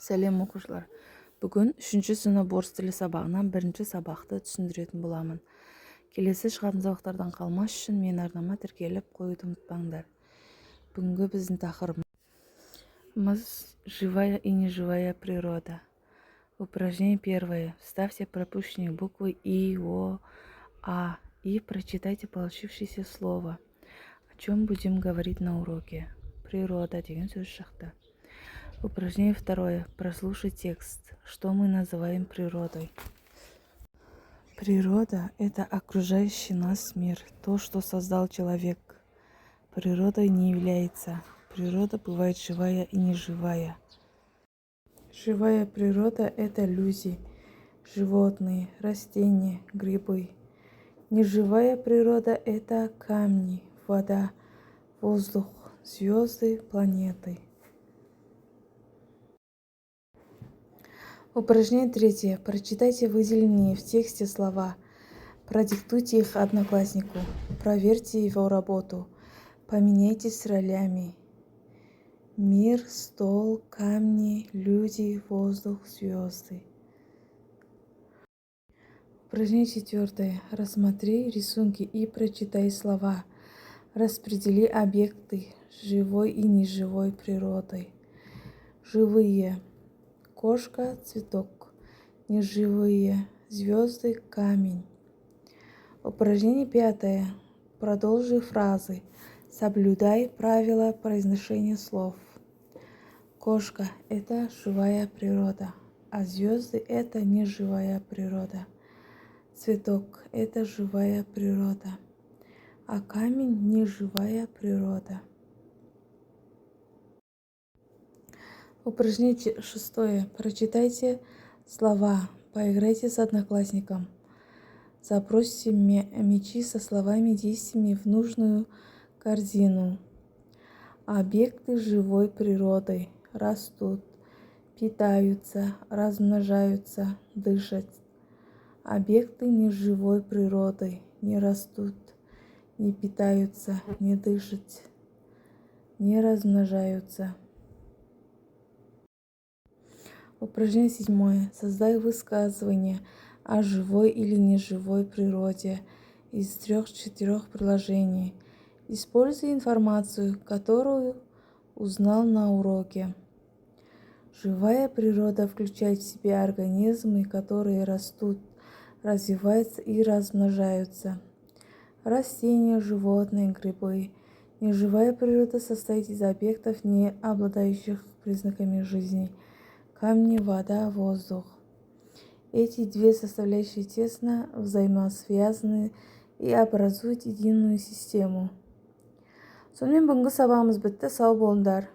Сәлем оқушылар. Бүгін 3-ші сынып орыс тілі сабағынан 1-ші сабақты түсіндіретін боламын. Келесі шығатын сабақтардан қалмас үшін мен арнама тіркеліп қоюды ұмытпаңдар. Бүгінгі біздің тақырыбымыз живая и неживая природа. Упражнение первое. Вставьте пропущенные буквы И, О, А и прочитайте получившееся слово. О чем будем говорить на уроке? Природа деген сөз шықты. Упражнение второе. Прослушай текст. Что мы называем природой? Природа – это окружающий нас мир, то, что создал человек. Природой не является. Природа бывает живая и неживая. Живая природа – это люди, животные, растения, грибы. Неживая природа – это камни, вода, воздух, звезды, планеты. Упражнение третье. Прочитайте выделенные в тексте слова. Продиктуйте их однокласснику. Проверьте его работу. Поменяйтесь ролями. Мир, стол, камни, люди, воздух, звезды. Упражнение четвертое. Рассмотри рисунки и прочитай слова. Распредели объекты живой и неживой природой. Живые. Кошка, цветок. Неживые. Звезды, камень. Упражнение пятое. Продолжи фразы. Соблюдай правила произношения слов. Кошка – это живая природа, а звезды – это неживая природа. Цветок – это живая природа, а камень – неживая природа. Упражнение шестое. Прочитайте слова, поиграйте с одноклассником. Забросьте мячи со словами и действиями в нужную корзину. Объекты живой природы растут, питаются, размножаются, дышат. Объекты неживой природы не растут, не питаются, не дышат, не размножаются. Упражнение седьмое. Создай высказывание о живой или неживой природе из 3-4 предложений. Используй информацию, которую узнал на уроке. Живая природа включает в себя организмы, которые растут, развиваются и размножаются. Растения, животные, грибы. Неживая природа состоит из объектов, не обладающих признаками жизни. Камни, вода, воздух. Эти две составляющие тесно взаимосвязаны и образуют единую систему. Сонымен бүгінгі сабағымыз бітті. Сау болыңдар.